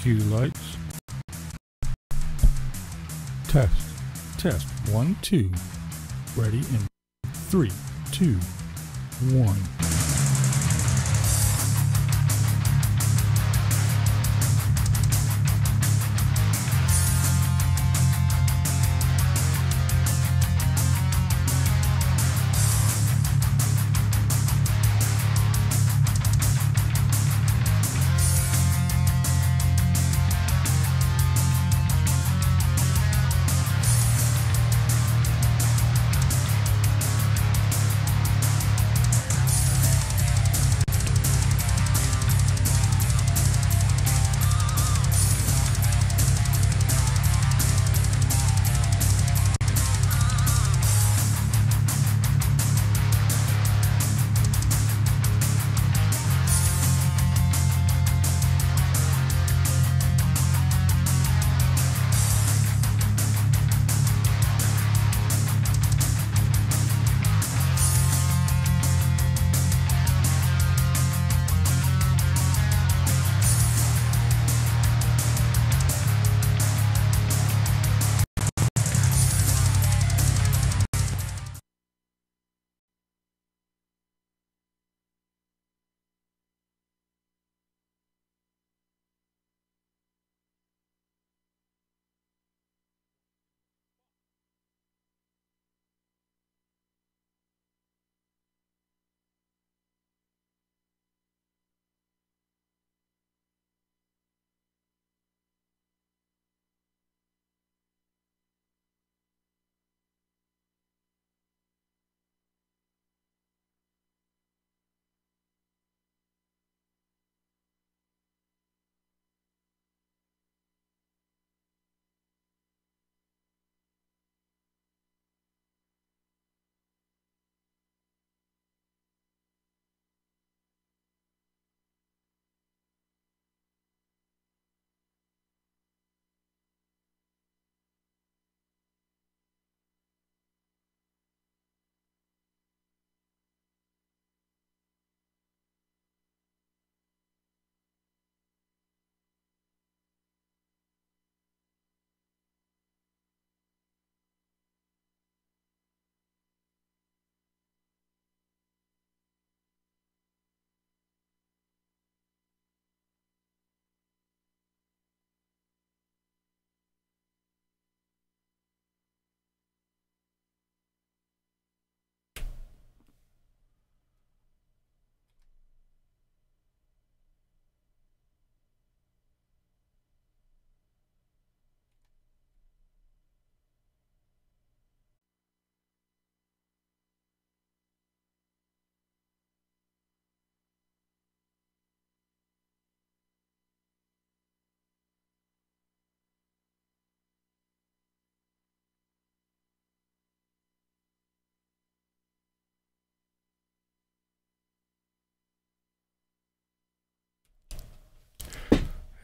few lights. Test 1 2. Ready in 3 2 1.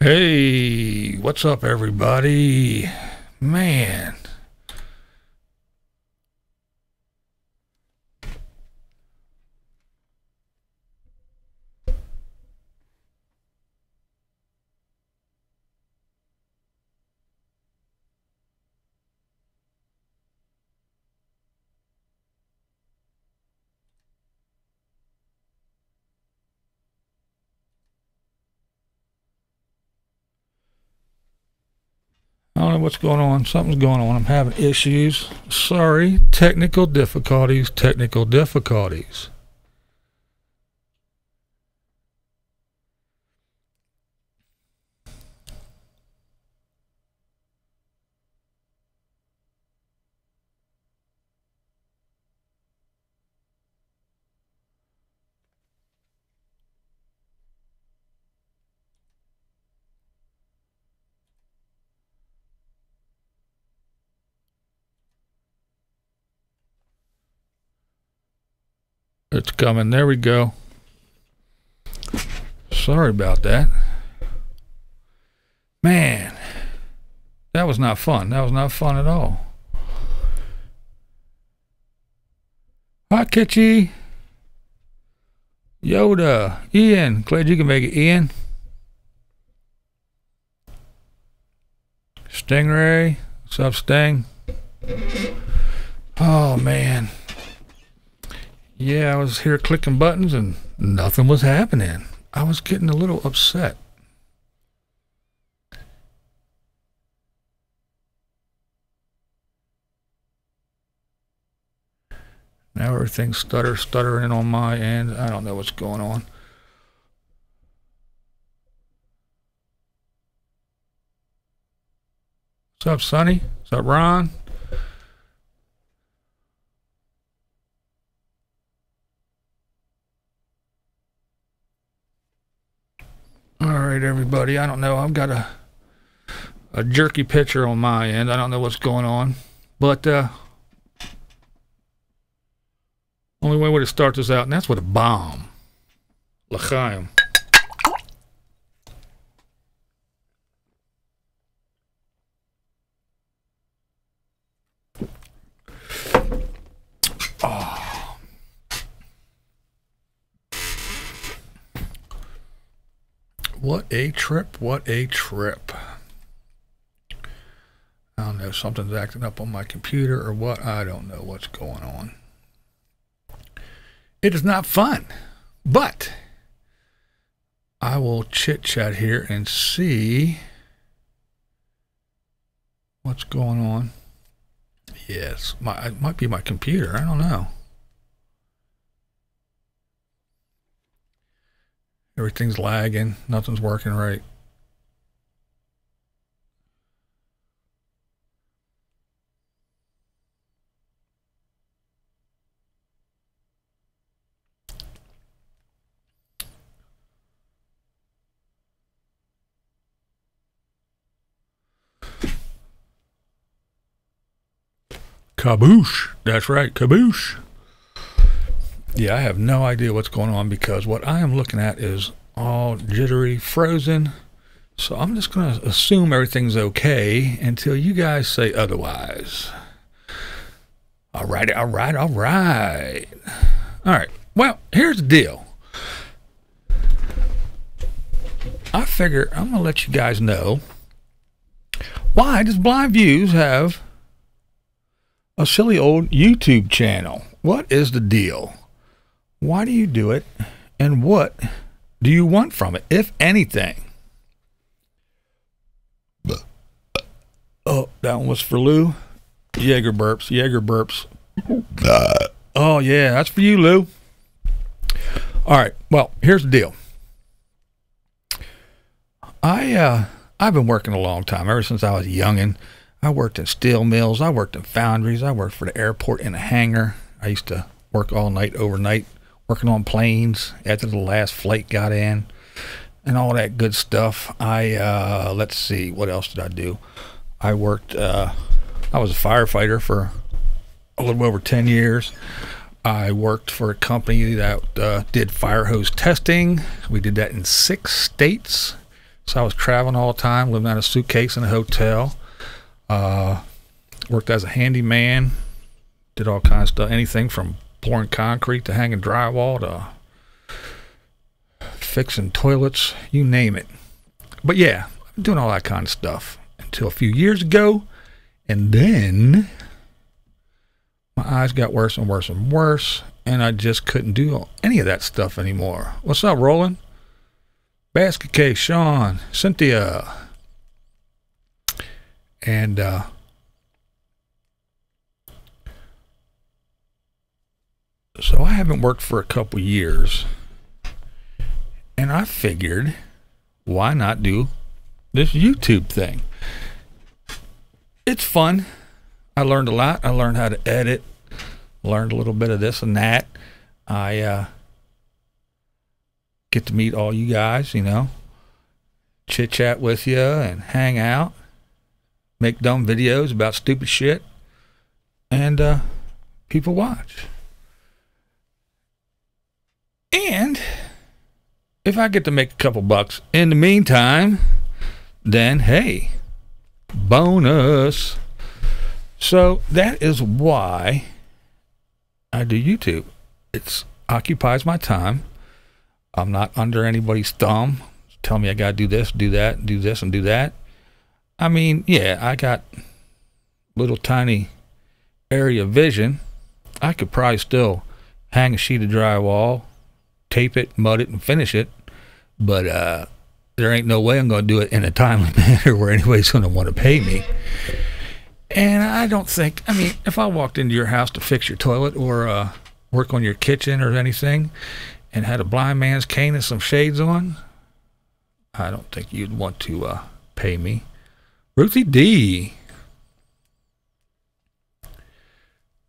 Hey, what's up, everybody? Man. I don't know what's going on. Something's going on. I'm having issues. Sorry. Technical difficulties. It's coming. There we go. Sorry about that. Man, that was not fun. That was not fun at all. Hi, Kitchy. Yoda. Ian. Glad you can make it, Ian. Stingray, what's up, Sting? Oh man, yeah, I was here clicking buttons and nothing was happening. I was getting a little upset. Now everything's stuttering on my end. I don't know what's going on. What's up, Sonny? What's up, Ron? All right, everybody. I don't know. I've got a jerky picture on my end. I don't know what's going on, but only way to start this out, and that's with a bomb. L'chaim. Oh. What a trip, what a trip. I don't know, something's acting up on my computer or what. I don't know what's going on. It is not fun, but I will chit-chat here and see what's going on. Yes, it might be my computer. I don't know. Everything's lagging. Nothing's working right. Kaboosh. That's right, kaboosh. Yeah, I have no idea what's going on because what I am looking at is all jittery, frozen. So I'm just going to assume everything's okay until you guys say otherwise. All right, all right, all right. All right, well, here's the deal. I figure I'm going to let you guys know, why does BlindViews have a silly old YouTube channel? What is the deal? Why do you do it? And what do you want from it, if anything? Oh, that one was for Lou. Jaeger burps, Jaeger burps. Oh, yeah, that's for you, Lou. All right, well, here's the deal. I've been working a long time, ever since I was a youngin'. I worked in steel mills. I worked in foundries. I worked for the airport in a hangar. I used to work all night, overnight, working on planes after the last flight got in and all that good stuff. Let's see, what else did I do? I worked, I was a firefighter for a little over 10 years. I worked for a company that did fire hose testing. We did that in 6 states. So I was traveling all the time, living out of a suitcase in a hotel. Worked as a handyman, did all kinds of stuff, anything from pouring concrete to hanging drywall to fixing toilets, you name it. But yeah, I'm doing all that kind of stuff until a few years ago, and then my eyes got worse and worse and worse, and I just couldn't do any of that stuff anymore. What's up, Roland? Basket Case, Sean, Cynthia. And so I haven't worked for a couple years, and I figured, why not do this YouTube thing? It's fun. I learned a lot. I learned how to edit, learned a little bit of this and that. I get to meet all you guys, you know, chit chat with you and hang out, make dumb videos about stupid shit, and people watch. And if I get to make a couple bucks in the meantime, then hey, bonus. So that is why I do YouTube. It occupies my time. I'm not under anybody's thumb. Tell me I gotta do this, do that, do this, and do that. I mean, yeah, I got little tiny area vision. I could probably still hang a sheet of drywall, tape it, mud it, and finish it. But there ain't no way I'm going to do it in a timely manner where anybody's going to want to pay me. And I don't think, I mean, if I walked into your house to fix your toilet or work on your kitchen or anything and had a blind man's cane and some shades on, I don't think you'd want to pay me. Ruthie D.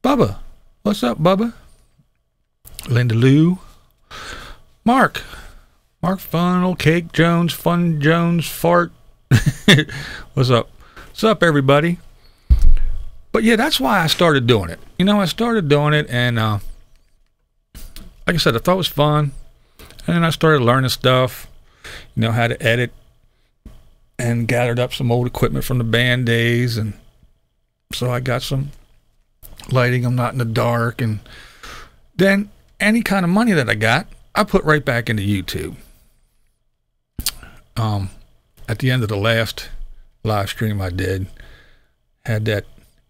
Bubba. What's up, Bubba? Linda Lou. Mark. Mark Funnel, Cake Jones, Fun Jones, Fart. What's up? What's up, everybody? But yeah, that's why I started doing it. You know, I started doing it, and like I said, I thought it was fun. And then I started learning stuff, you know, how to edit, and gathered up some old equipment from the band days. And so I got some lighting. I'm not in the dark. And then any kind of money that I got, I put right back into YouTube. At the end of the last live stream I did, had that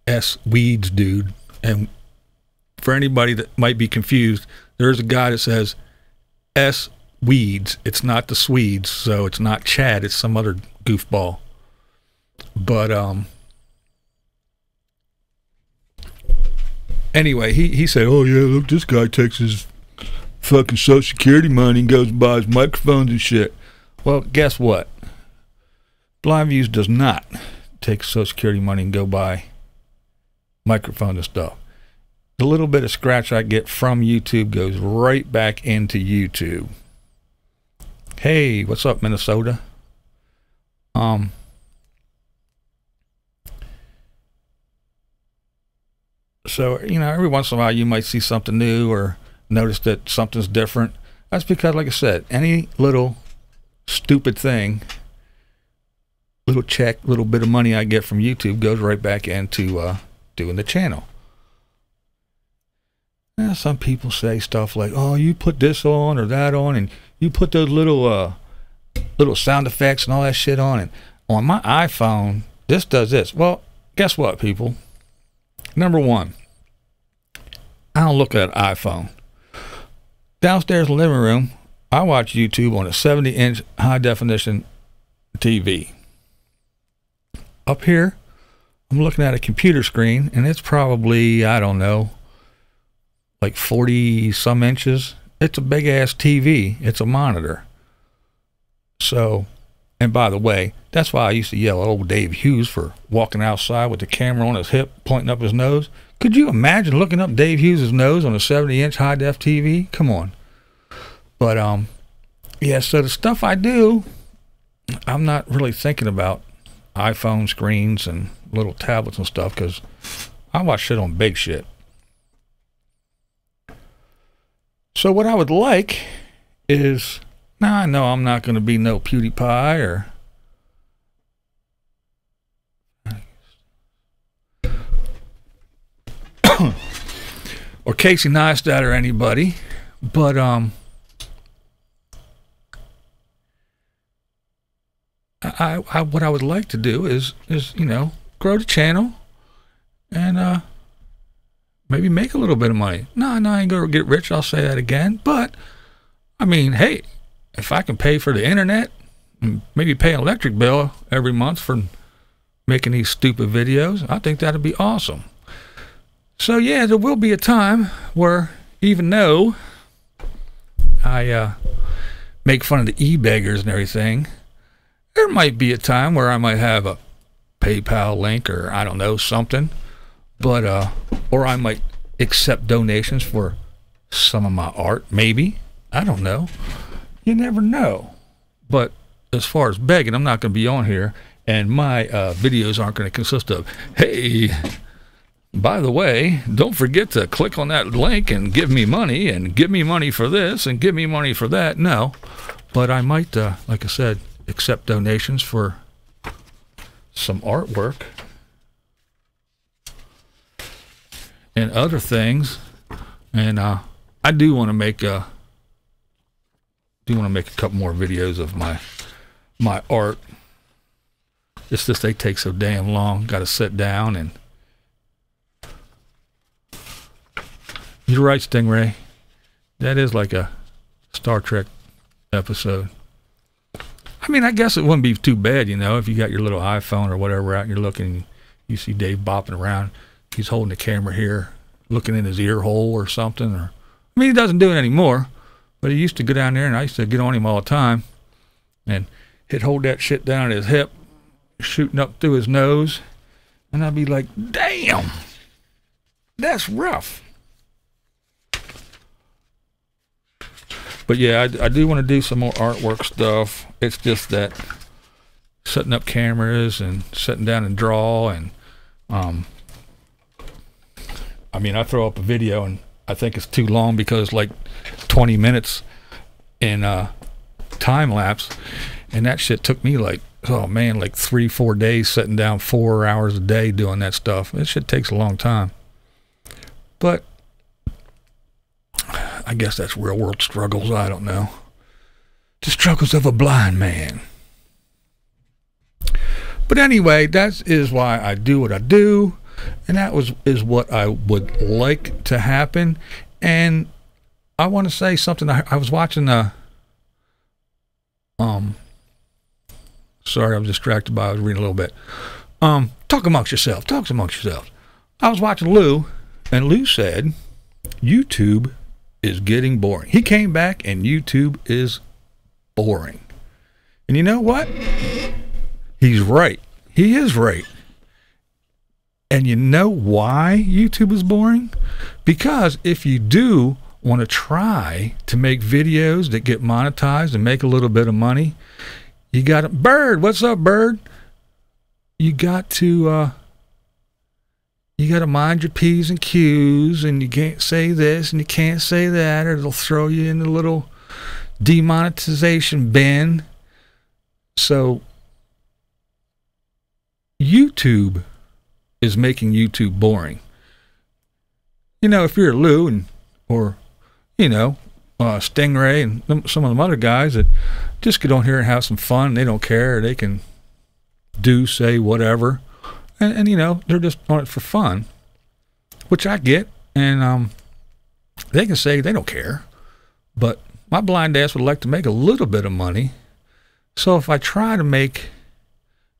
S Weeds dude, and for anybody that might be confused, there's a guy that says S Weeds. It's not the Swedes, so it's not Chad, it's some other goofball. But anyway, he said, oh yeah, look, this guy takes his fucking Social Security money and goes and buys microphones and shit. Well, guess what? BlindViews does not take Social Security money and go buy microphones and stuff. The little bit of scratch I get from YouTube goes right back into YouTube. Hey, what's up, Minnesota? So, you know, every once in a while you might see something new or notice that something's different. That's because, like I said, any little stupid thing, little check, little bit of money I get from YouTube goes right back into doing the channel. Now, some people say stuff like, oh, you put this on or that on, and you put those little sound effects and all that shit on, and on my iPhone this does this. Well, guess what, people? Number one, I don't look at an iPhone. Downstairs in the living room, I watch YouTube on a 70-inch high-definition TV. Up here, I'm looking at a computer screen, and it's probably, I don't know, like 40-some inches. It's a big-ass TV. It's a monitor. So, and by the way, that's why I used to yell at old Dave Hughes for walking outside with the camera on his hip, pointing up his nose. Could you imagine looking up Dave Hughes' nose on a 70-inch high-def TV? Come on. But, yeah, so the stuff I do, I'm not really thinking about iPhone screens and little tablets and stuff, because I watch shit on big shit. So what I would like is, now I know I'm not going to be no PewDiePie or Casey Neistat or anybody, but what I would like to do is you know, grow the channel and maybe make a little bit of money. No, I ain't gonna get rich, I'll say that again, but I mean, hey, if I can pay for the internet and maybe pay an electric bill every month for making these stupid videos, I think that'd be awesome. So yeah, there will be a time where, even though I make fun of the e-beggars and everything, there might be a time where I might have a PayPal link or I don't know, something, but or I might accept donations for some of my art, maybe. I don't know. You never know. But as far as begging, I'm not going to be on here, and my videos aren't going to consist of, hey, by the way, don't forget to click on that link and give me money for this and give me money for that. No, but I might, like I said, accept donations for some artwork and other things. And I do want to make a couple more videos of my art. It's just they take so damn long. Got to sit down and... You're right, Stingray. That is like a Star Trek episode. I mean, I guess it wouldn't be too bad, you know, if you got your little iPhone or whatever out and you're looking, you see Dave bopping around. He's holding the camera here, looking in his ear hole or something. Or, I mean, he doesn't do it anymore, but he used to go down there, and I used to get on him all the time. And he'd hold that shit down at his hip, shooting up through his nose. And I'd be like, damn, that's rough. But yeah, I do want to do some more artwork stuff. It's just that setting up cameras and sitting down and draw, and I mean, I throw up a video and I think it's too long because like 20 minutes in time lapse, and that shit took me like, oh man, like 3-4 days sitting down 4 hours a day doing that stuff. That shit takes a long time. But I guess that's real world struggles. I don't know. The struggles of a blind man. But anyway, that is why I do what I do, and that is what I would like to happen. And I want to say something. I was watching sorry, I was distracted by I was reading a little bit. Talk amongst yourself. Talk amongst yourselves. I was watching Lou, and Lou said YouTube is getting boring. He came back and YouTube is boring. And you know what? He's right. He is right. And you know why YouTube is boring? Because if you do want to try to make videos that get monetized and make a little bit of money, you got to... Bird, what's up, Bird? You got to mind your P's and Q's, and you can't say this and you can't say that, or it'll throw you in a little demonetization bin. So YouTube is making YouTube boring. You know, if you're Lou and, or, you know, Stingray and some of them other guys that just get on here and have some fun, they don't care, they can do, say, whatever. And you know, they're just on it for fun, which I get, and they can say they don't care, but my blind ass would like to make a little bit of money. So if I try to make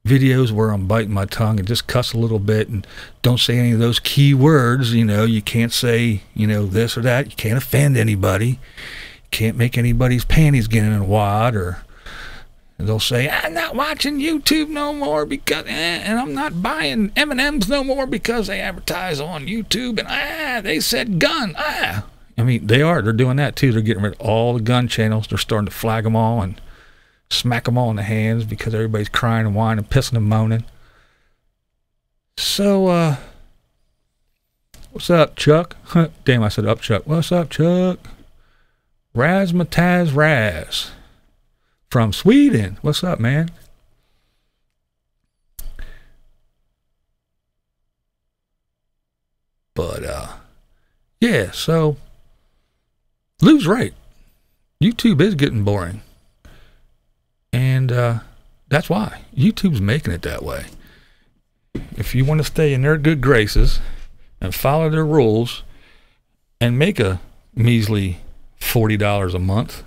videos where I'm biting my tongue and just cuss a little bit and don't say any of those key words, you know, you can't say, you know, this or that, you can't offend anybody, you can't make anybody's panties get in a wad, or they'll say, I'm not watching YouTube no more because, and I'm not buying M&Ms no more because they advertise on YouTube, and they said gun, I mean, they're doing that too. They're getting rid of all the gun channels. They're starting to flag them all and smack them all in the hands because everybody's crying and whining and pissing and moaning. So, what's up, Chuck? Damn, I said up, Chuck. What's up, Chuck? Razzmatazz Raz from Sweden. What's up, man? But, yeah, so Lou's right. YouTube is getting boring. And that's why. YouTube's making it that way. If you want to stay in their good graces and follow their rules and make a measly $40 a month,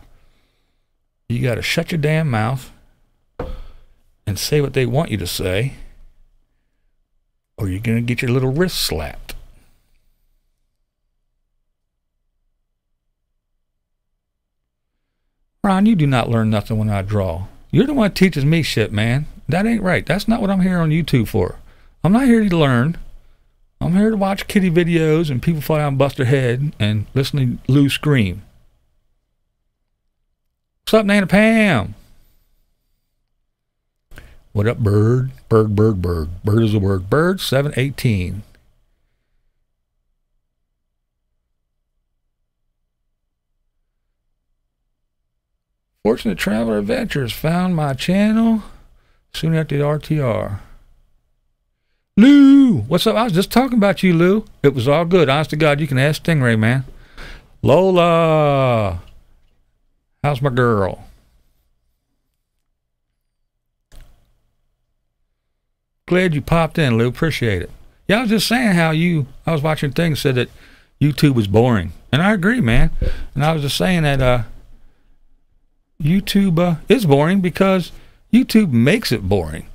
you got to shut your damn mouth and say what they want you to say, or you're going to get your little wrist slapped. Ron, you do not learn nothing when I draw. You're the one that teaches me shit, man. That ain't right. That's not what I'm here on YouTube for. I'm not here to learn. I'm here to watch kitty videos and people fall out and bust their head and listen to Lou scream. What's up, Nana Pam? What up, Bird? Bird, bird, bird. Bird is a word. Bird 718. Fortunate Traveler Adventures found my channel soon after the RTR. Lou, what's up? I was just talking about you, Lou. It was all good. Honest to God, you can ask Stingray, man. Lola, how's my girl? Glad you popped in, Lou. Appreciate it. Yeah, I was just saying how I was watching things said that YouTube was boring. And I agree, man. And I was just saying that YouTube is boring because YouTube makes it boring.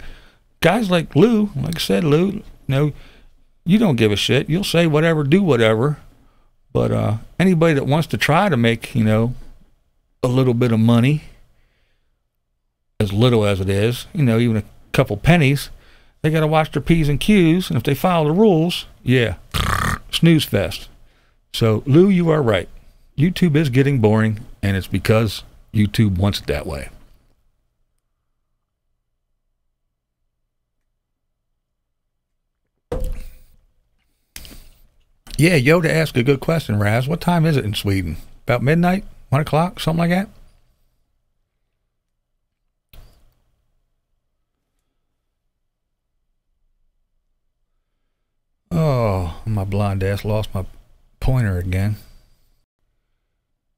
Guys like Lou, like I said, Lou, you don't give a shit. You'll say whatever, do whatever. But anybody that wants to try to make, a little bit of money, as little as it is, even a couple pennies, they got to watch their P's and Q's. And if they follow the rules, yeah, snooze fest. So, Lou, you are right. YouTube is getting boring, and it's because YouTube wants it that way. Yeah, Yoda asked a good question, Raz. What time is it in Sweden? About midnight? 1 o'clock? Something like that? Oh, my blind ass lost my pointer again.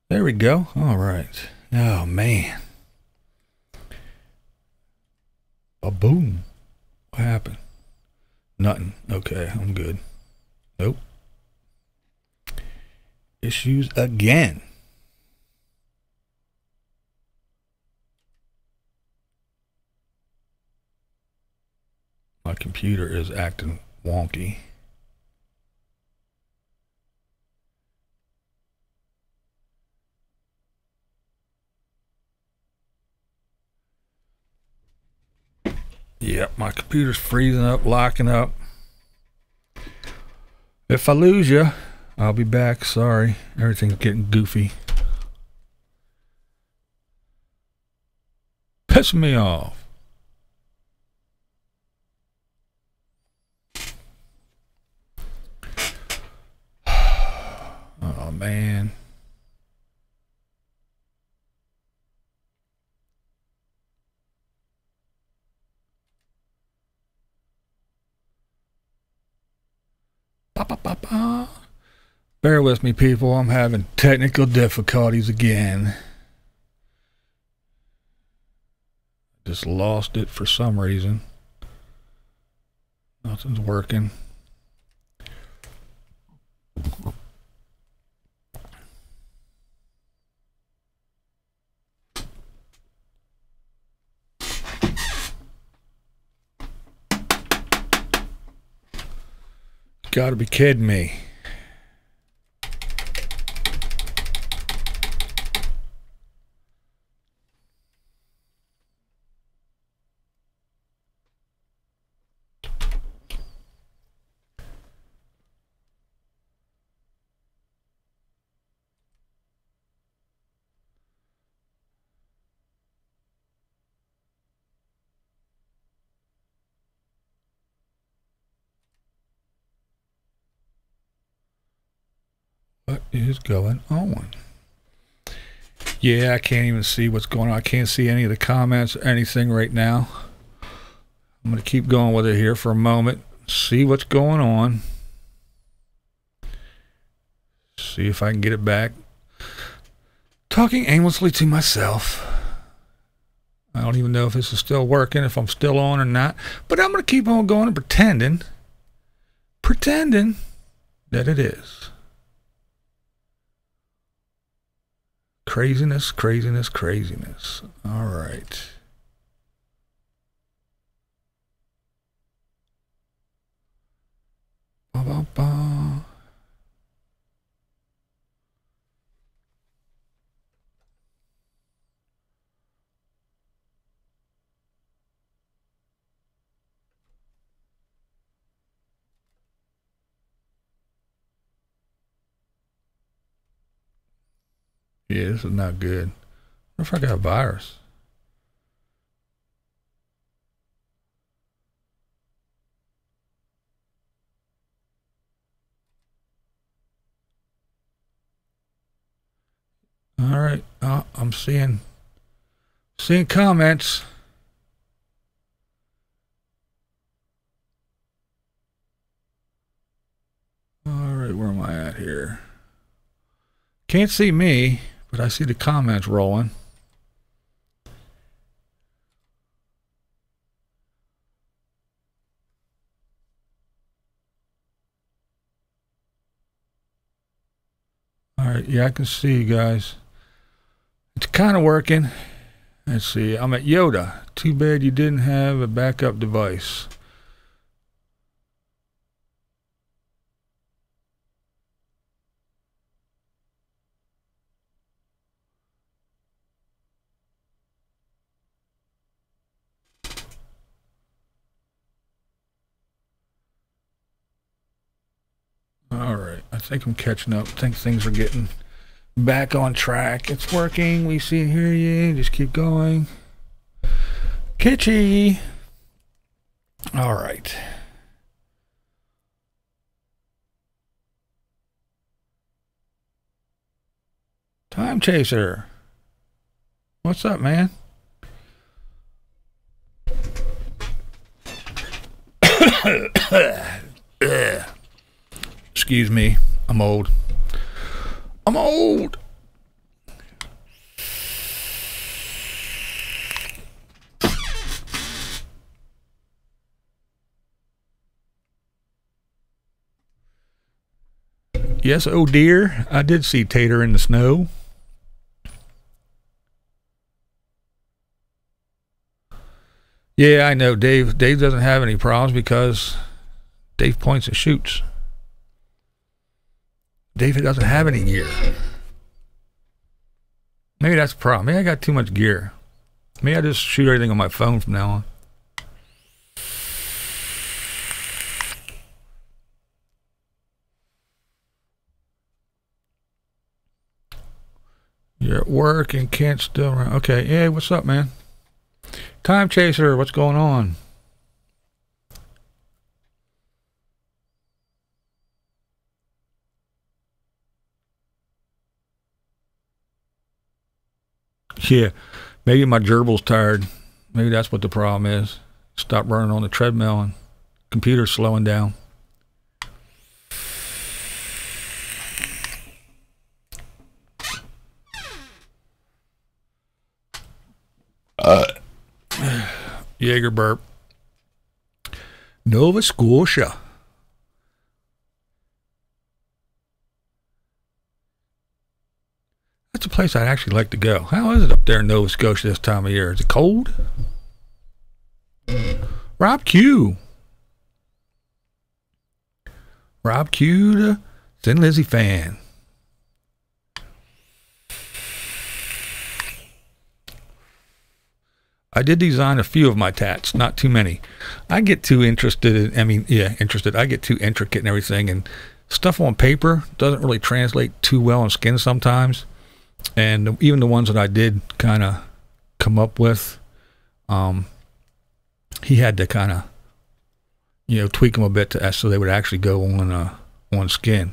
There we go. All right. Oh, man. Boom. What happened? Nothing. Okay, I'm good. Nope. Issues again. My computer is acting wonky. Yep, my computer's freezing up, locking up. If I lose you, I'll be back. Sorry, everything's getting goofy. Pissing me off. Oh, man. Bear with me, people. I'm having technical difficulties again. Just lost it for some reason. Nothing's working. Gotta be kidding me. What is going on? Yeah, I can't even see what's going on. I can't see any of the comments or anything right now. I'm going to keep going with it here for a moment. See what's going on. See if I can get it back. Talking aimlessly to myself. I don't even know if this is still working, if I'm still on or not. But I'm going to keep on going and pretending that it is. Craziness, craziness, craziness. All right. Ba, ba, ba. Yeah, this is not good. What if I got a virus? All right. I'm seeing comments. All right, where am I at here? Can't see me, but I see the comments rolling. right, yeah, I can see you guys. It's kind of working. Let's see, I'm at Yoda. Too bad you didn't have a backup device. All right, I think I'm catching up. I think things are getting back on track. It's working. We see and hear you. Just keep going. Kitschy. All right. Time Chaser. What's up, man? Excuse me. I'm old. I'm old. Yes, oh dear. I did see Tater in the snow. Yeah, I know. Dave doesn't have any problems because Dave points and shoots. David doesn't have any gear. Maybe that's the problem. Maybe I got too much gear. Maybe I just shoot everything on my phone from now on. You're at work and can't still run. Okay, hey, what's up, man? Time Chaser, what's going on? Yeah, maybe my gerbil's tired. Maybe that's what the problem is. Stop running on the treadmill and computer's slowing down. Jaeger burp. Nova Scotia. That's a place I'd actually like to go. How is it up there in Nova Scotia this time of year? Is it cold? Rob Q. Rob Q, the Thin Lizzy fan. I did design a few of my tats, not too many. I get too interested in, I get too intricate and everything, and stuff on paper doesn't really translate too well on skin sometimes. And even the ones that I did kind of come up with, he had to kind of, tweak them a bit so they would actually go on skin.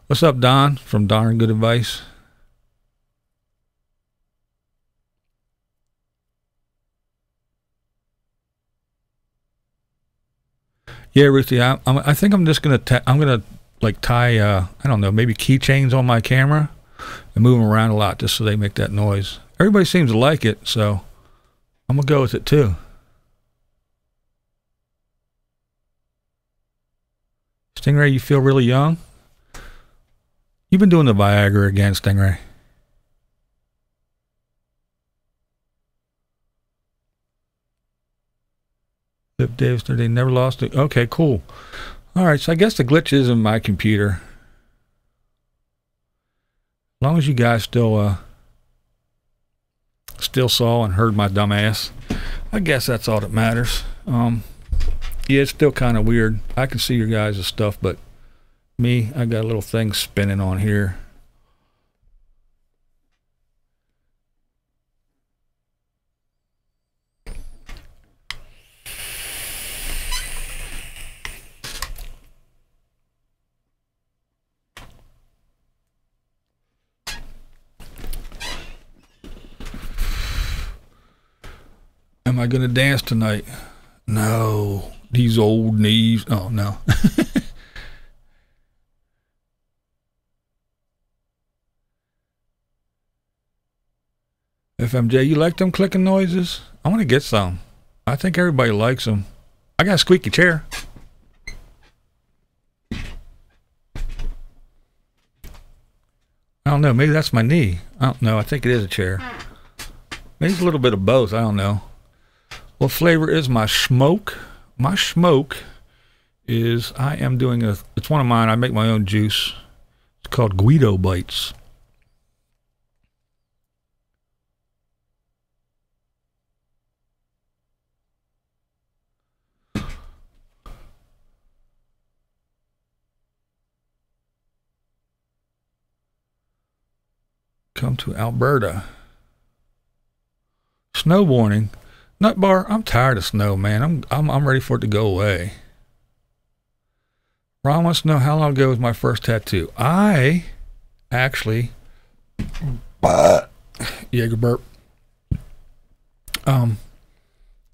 What's up, Don from Darn Good Advice? Yeah, Ruthie, I think I'm just gonna like tie I don't know, maybe keychains on my camera and move them around a lot just so they make that noise. Everybody seems to like it, so I'm gonna go with it too. Stingray, you feel really young? You've been doing the Viagra again, Stingray. If Dave said they never lost it. Okay, cool. All right, so I guess the glitch is in my computer. As long as you guys still saw and heard my dumb ass, I guess that's all that matters. Yeah, it's still kind of weird. I can see your guys' stuff, but me, I got a little thing spinning on here. Am I gonna dance tonight? No. These old knees. Oh, no. FMJ, you like them clicking noises? I want to get some. I think everybody likes them. I got a squeaky chair. I don't know. Maybe that's my knee. I don't know. I think it is a chair. Maybe it's a little bit of both. I don't know. What flavor is my smoke? My smoke is, I am doing it's one of mine. I make my own juice. It's called Guido Bites. Come to Alberta. Snow warning. Nut bar, I'm tired of snow, man. I'm ready for it to go away. Ron wants to know how long ago was my first tattoo. I actually Jaeger burp. I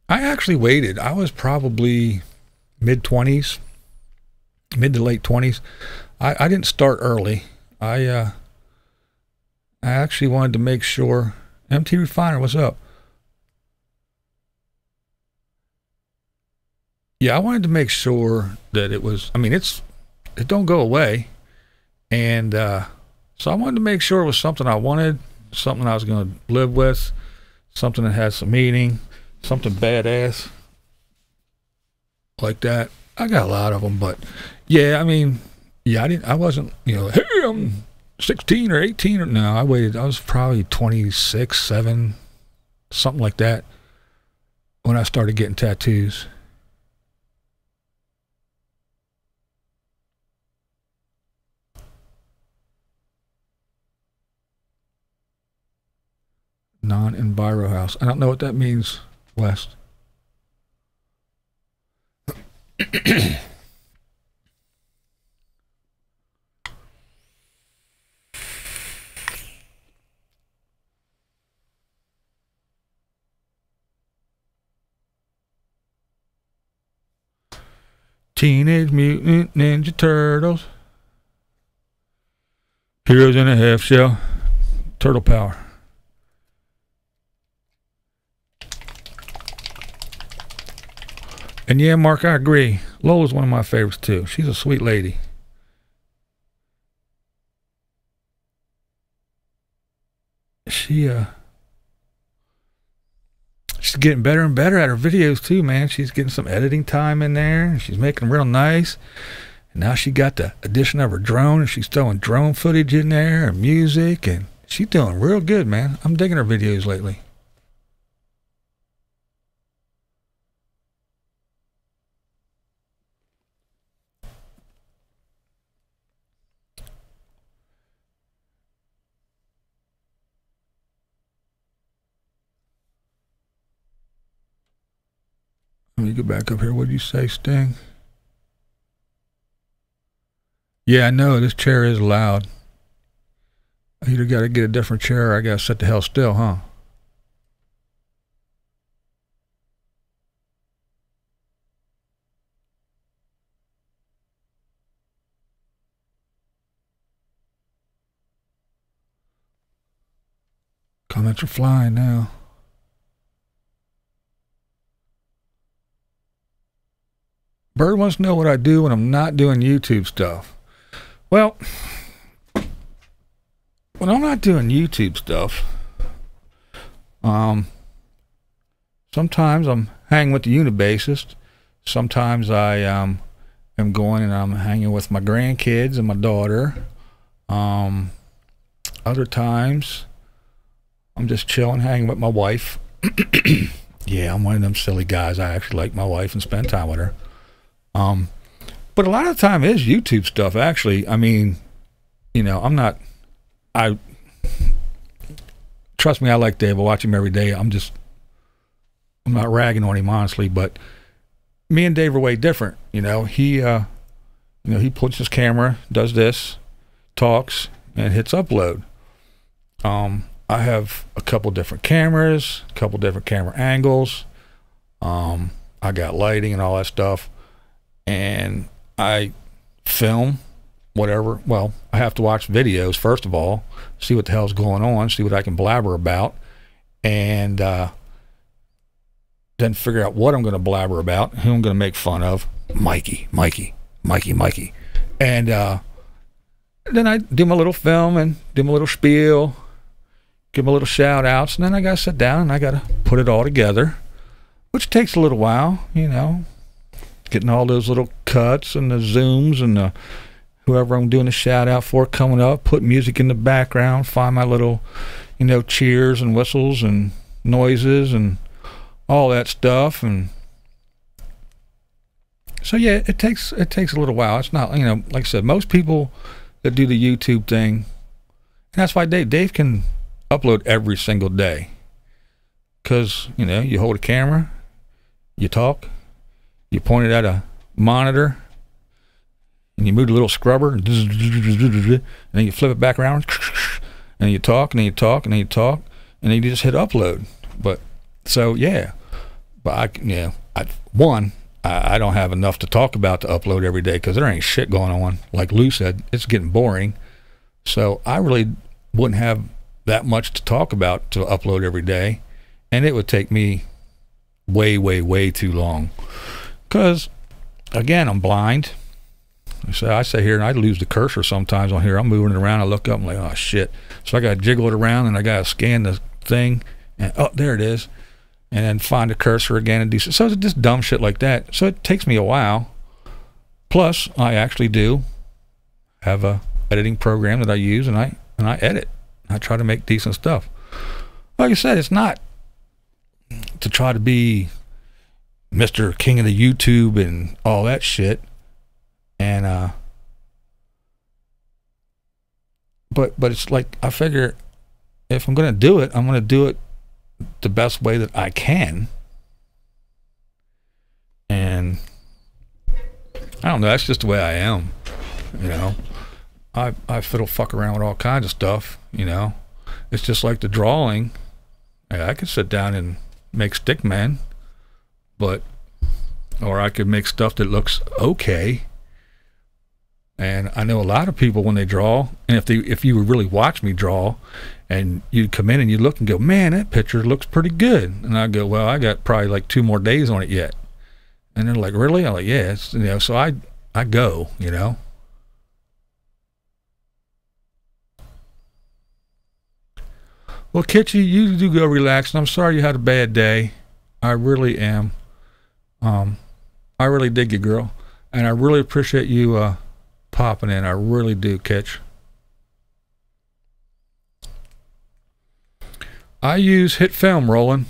actually waited. I was probably mid-20s, mid to late 20s. I didn't start early. I actually wanted to make sure. MT Refiner, what's up? Yeah, I wanted to make sure that it was, I mean, it don't go away. And so I wanted to make sure it was something I wanted, something I was going to live with, something that had some meaning, something badass like that. I got a lot of them, but yeah, I mean, yeah, I wasn't, you know, hey, I'm 16 or 18 or no, I waited. I was probably 26, 7, something like that when I started getting tattoos. Non in Biro House. I don't know what that means, West. Teenage Mutant Ninja Turtles. Heroes in a Half Shell. Turtle Power. And yeah, Mark, I agree. Lola's one of my favorites too. She's a sweet lady. She's getting better and better at her videos too, man. She's getting some editing time in there. She's making them real nice. And now she got the addition of her drone, and she's throwing drone footage in there and music, and she's doing real good, man. I'm digging her videos lately. Let me go back up here. What did you say, Sting? Yeah, I know. This chair is loud. I either got to get a different chair or I got to sit the hell still, huh? Comments are flying now. Bird wants to know what I do when I'm not doing YouTube stuff. Well, when I'm not doing YouTube stuff, sometimes I'm hanging with the Unibasist. Sometimes I am going and I'm hanging with my grandkids and my daughter. Other times, I'm just chilling, hanging with my wife. Yeah, I'm one of them silly guys. I actually like my wife and spend time with her. But a lot of the time is YouTube stuff, actually. I mean, you know, trust me, I like Dave. I watch him every day. I'm not ragging on him, honestly, but me and Dave are way different. You know, he puts his camera, does this, talks, and hits upload. I have a couple different cameras, a couple different camera angles. I got lighting and all that stuff. And I film whatever. Well, I have to watch videos first of all, see what the hell's going on, see what I can blabber about, and then figure out what I'm going to blabber about, who I'm going to make fun of. Mikey. And Then I do my little film and do my little spiel, give my little shout outs, and then I got to sit down and I got to put it all together, which takes a little while, you know, getting all those little cuts and the zooms and the whoever I'm doing a shout out for coming up, put music in the background, find my little, you know, cheers and whistles and noises and all that stuff. And so yeah, it takes a little while. It's not, you know, like I said, most people that do the YouTube thing, and that's why Dave can upload every single day, because, you know, you hold a camera, you talk, you point it at a monitor, and you move the little scrubber, and then you flip it back around, and you talk, and then you talk, and then you talk, and then you just hit upload. But so yeah, but I don't have enough to talk about to upload every day, because there ain't shit going on. Like Lou said, it's getting boring. So I really wouldn't have that much to talk about to upload every day, and it would take me way too long. Because again, I'm blind. So I sit here and I lose the cursor sometimes on here. I'm moving it around. I look up, I'm like, oh shit. So I got to jiggle it around, and I got to scan the thing, and oh, there it is. And then find the cursor again and do so. It's just dumb shit like that. So it takes me a while. Plus, I actually do have a editing program that I use, and I edit. I try to make decent stuff. Like I said, it's not to try to be Mr. King of the YouTube and all that shit. And but it's like, I figure if I'm gonna do it, I'm gonna do it the best way that I can. And I don't know, that's just the way I am, you know. I fiddle fuck around with all kinds of stuff, you know. It's just like the drawing. I could sit down and make stick man, or I could make stuff that looks okay. And I know a lot of people, when they draw, and if you would really watch me draw, and you'd come in and you look and go, man, that picture looks pretty good. And I go, well, I got probably like 2 more days on it yet. And they're like, really? I'm like, yeah, it's, you know. So I go, you know. Well, Kitchy, you do go relax, and I'm sorry you had a bad day. I really am. I really dig you, girl, and I really appreciate you popping in. I really do, Kitch. I use Hit Film, Roland.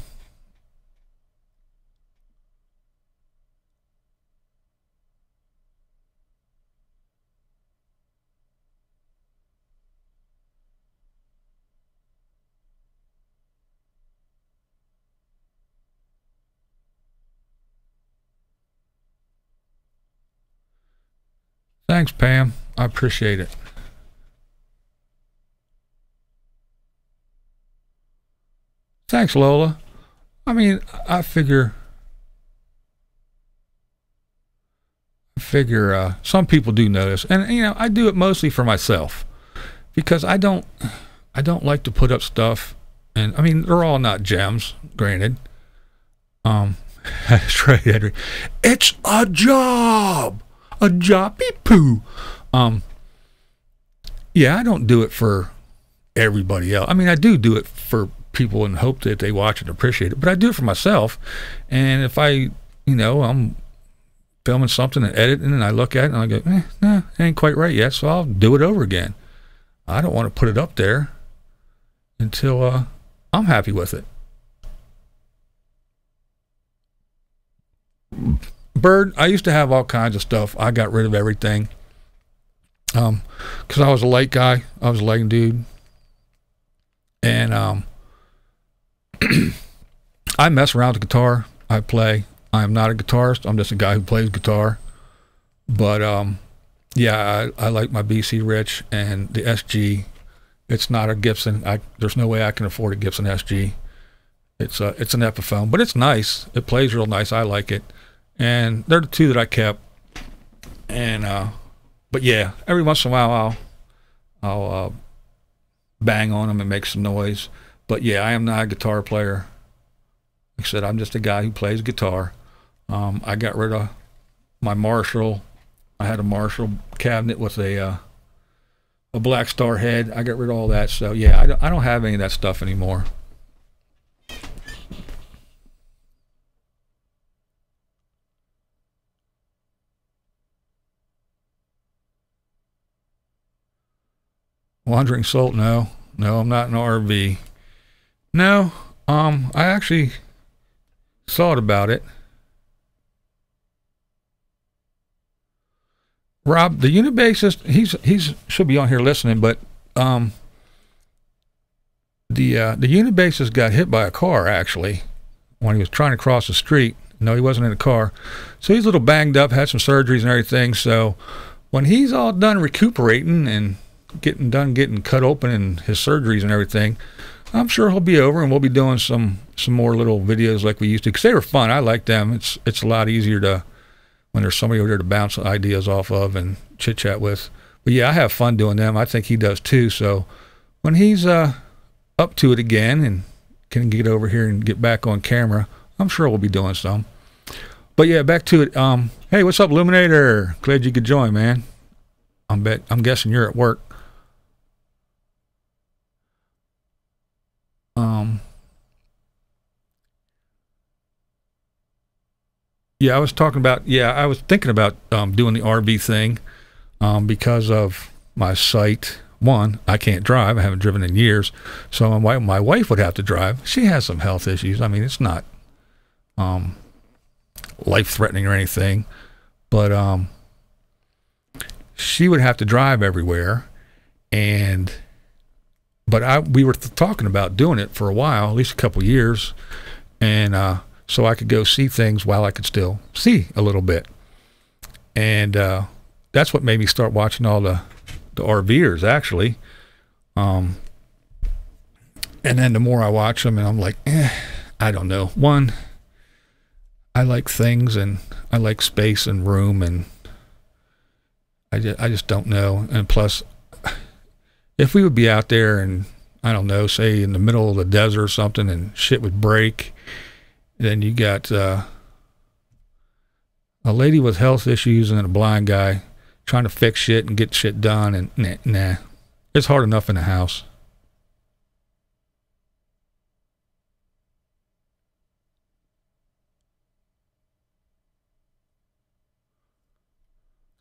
Thanks, Pam. I appreciate it. Thanks, Lola. I mean, I figure some people do notice, and you know, I do it mostly for myself, because I don't like to put up stuff, and I mean, they're all not gems, granted. That's right, Henry. It's a job. A jobby poo. Yeah, I don't do it for everybody else. I mean, I do it for people and hope that they watch and appreciate it, but I do it for myself. And if I, you know, I'm filming something and editing, and I look at it and I go, nah, it ain't quite right yet, so I'll do it over again. I don't want to put it up there until I'm happy with it. Bird, I used to have all kinds of stuff. I got rid of everything. Because I was a light guy. I was a lighting dude. And I mess around with the guitar. I play. I am not a guitarist. I'm just a guy who plays guitar. But yeah, I like my BC Rich and the SG. It's not a Gibson. There's no way I can afford a Gibson SG. It's an Epiphone, but it's nice. It plays real nice. I like it. And they're the 2 that I kept. And but yeah, every once in a while I'll bang on them and make some noise. But yeah, I am not a guitar player. Like I said, I'm just a guy who plays guitar. I got rid of my Marshall. I had a Marshall cabinet with a a black star head. I got rid of all that. So yeah, I don't have any of that stuff anymore. Wandering Soul, no, I'm not in an RV. No, I actually thought about it. Rob, the unit bassist, he's should be on here listening, but the unit bassist got hit by a car actually when he was trying to cross the street. No, he wasn't in a car, so he's a little banged up, had some surgeries and everything. So when he's all done recuperating and getting cut open and his surgeries and everything, I'm sure he'll be over and we'll be doing some more little videos like we used to, because they were fun. I like them. It's a lot easier to when there's somebody over there to bounce ideas off of and chit chat with. But yeah, I have fun doing them. I think he does too. So when he's up to it again and can get over here and get back on camera, I'm sure we'll be doing some. But yeah, back to it. Hey, what's up, Luminator? Glad you could join, man. I'm guessing you're at work. Yeah, I was thinking about doing the RV thing because of my sight. One, I can't drive. I haven't driven in years. So my wife would have to drive. She has some health issues. I mean, it's not life-threatening or anything, but she would have to drive everywhere. But we were talking about doing it for a while, at least a couple years, and so I could go see things while I could still see a little bit. And that's what made me start watching all the RVers, actually. And then the more I watch them, and I'm like, I don't know. One, I like things, and I like space and room, and I just don't know. And plus, if we would be out there and, I don't know, say in the middle of the desert or something, and shit would break, then you got a lady with health issues and a blind guy trying to fix shit and get shit done, and nah. It's hard enough in the house.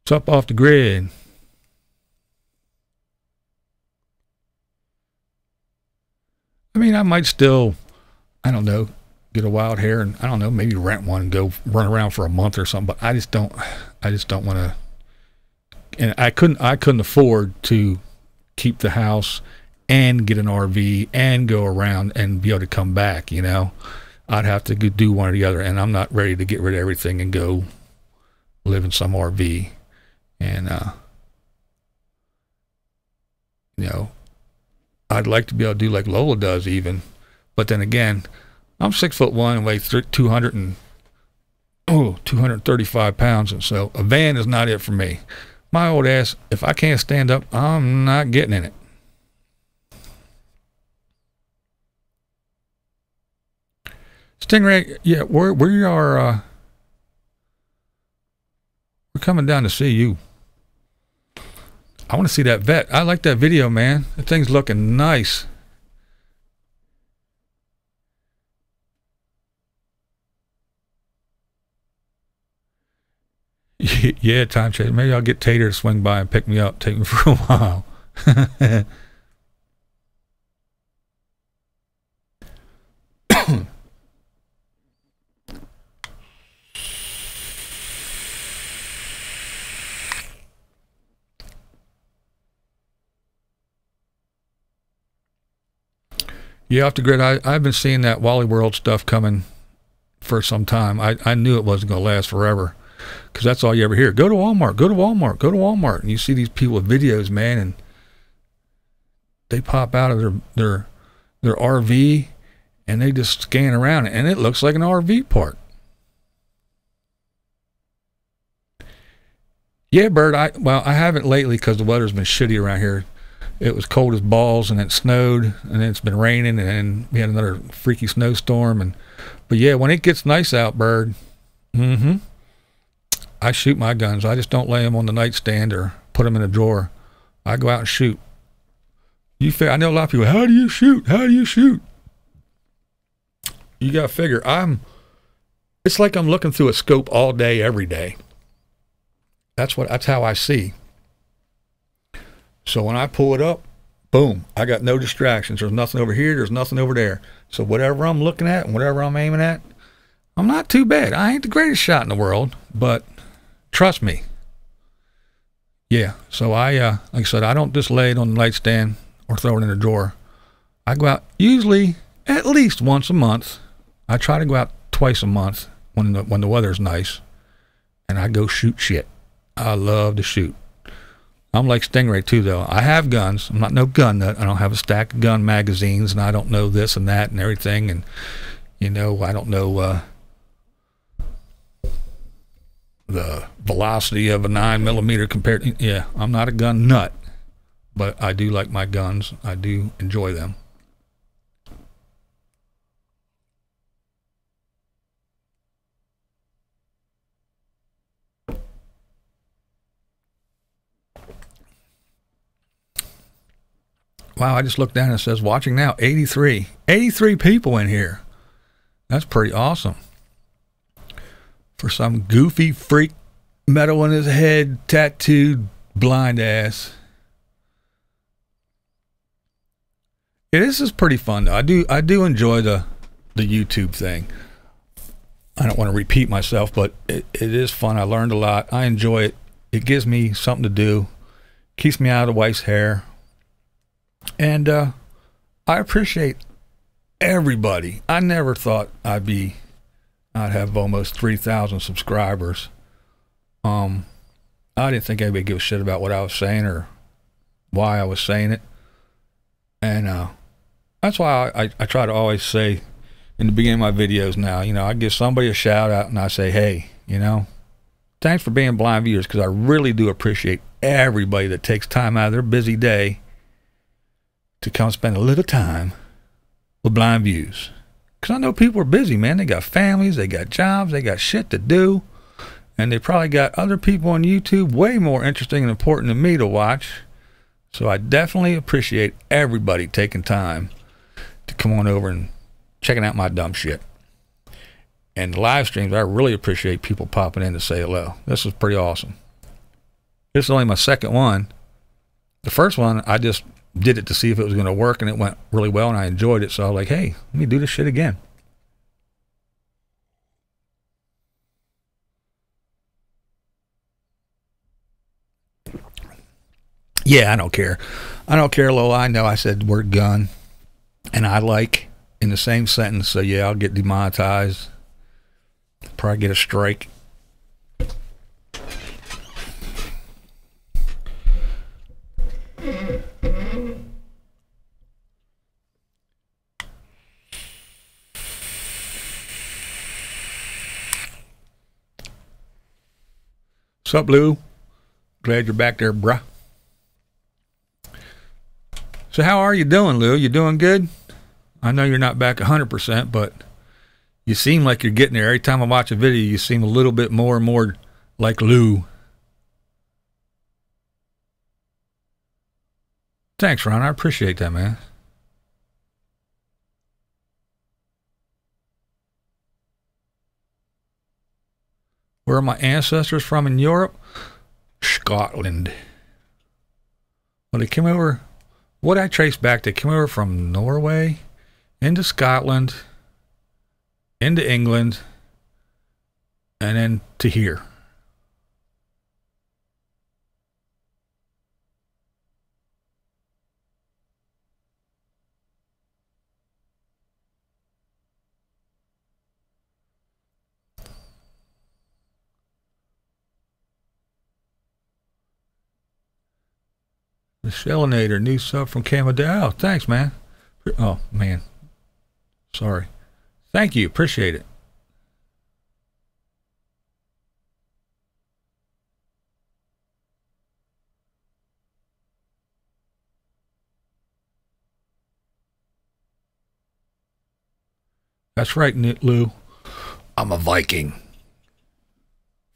It's up off the grid. I mean, I might still, I don't know, get a wild hair and, I don't know, maybe rent one and go run around for a month or something, but I just don't want to. And I couldn't afford to keep the house and get an RV and go around and be able to come back, you know. I'd have to do one or the other, and I'm not ready to get rid of everything and go live in some RV. And you know, I'd like to be able to do like Lola does even, but then again, I'm 6'1" and weigh 235 pounds, and so a van is not it for me. My old ass, if I can't stand up, I'm not getting in it. Stingray, yeah, we are we're coming down to see you. I want to see that vet. I like that video, man. That thing's looking nice. Yeah, time change. Maybe I'll get Tater to swing by and pick me up, take me for a while. Yeah, off the grid. I've been seeing that Wally World stuff coming for some time. I knew it wasn't going to last forever, because that's all you ever hear. Go to Walmart, go to Walmart, go to Walmart. And you see these people with videos, man, and they pop out of their RV and they just scan around, and it looks like an RV park. Yeah, Bird, I haven't lately because the weather's been shitty around here. It was cold as balls, and it snowed, and then it's been raining, and we had another freaky snowstorm. But yeah, when it gets nice out, Bird, I shoot my guns. I just don't lay them on the nightstand or put them in a drawer. I go out and shoot. I know a lot of people, how do you shoot? How do you shoot? You got to figure, it's like I'm looking through a scope all day, every day. That's how I see. So when I pull it up, boom, I got no distractions. There's nothing over here. There's nothing over there. So whatever I'm looking at and whatever I'm aiming at, I'm not too bad. I ain't the greatest shot in the world, but trust me. Yeah. So like I said, I don't just lay it on the nightstand or throw it in a drawer. I go out usually at least once a month. I try to go out twice a month when the weather's nice, and I go shoot shit. I love to shoot. I'm like Stingray too, though. I have guns. I'm not no gun nut. I don't have a stack of gun magazines, and I don't know this and that and everything. And I don't know the velocity of a 9mm compared to. Yeah, I'm not a gun nut, but I do like my guns. I do enjoy them. Wow, I just looked down and it says watching now 83 people in here. That's pretty awesome. For some goofy freak, metal in his head, tattooed, blind ass. Yeah, this is pretty fun though. I do enjoy the YouTube thing. I don't want to repeat myself, but it is fun. I learned a lot. I enjoy it. It gives me something to do. Keeps me out of the wife's hair. And I appreciate everybody. I never thought I'd have almost 3,000 subscribers. I didn't think anybody would give a shit about what I was saying or why I was saying it. And that's why I try to always say in the beginning of my videos now, I give somebody a shout out and I say, hey, thanks for being BlindViews, because I really do appreciate everybody that takes time out of their busy day to come spend a little time with BlindViews. Because I know people are busy, man. They got families, they got jobs, they got shit to do, and they probably got other people on YouTube way more interesting and important than me to watch. So I definitely appreciate everybody taking time to come on over and checking out my dumb shit. And the live streams, I really appreciate people popping in to say hello. This is pretty awesome. This is only my second one. The first one, I just did it to see if it was going to work, and it went really well, and I enjoyed it. So I was like, hey, let me do this shit again. Yeah, I don't care. I don't care, Lola. I know I said the word gun, and I like in the same sentence. So yeah, I'll get demonetized. Probably get a strike. What's up, Lou? Glad you're back there, bruh. So how are you doing, Lou? You doing good? I know you're not back 100%, but you seem like you're getting there. Every time I watch a video, you seem a little bit more and more like Lou. Thanks, Ron. I appreciate that, man. Where are my ancestors from in Europe? Scotland. Well, they came over, what I trace back, they came over from Norway into Scotland, into England, and then to here. The Luminator, new sub from Canada. Oh, thanks, man. Oh, man. Sorry. Thank you. Appreciate it. That's right, Lou. I'm a Viking.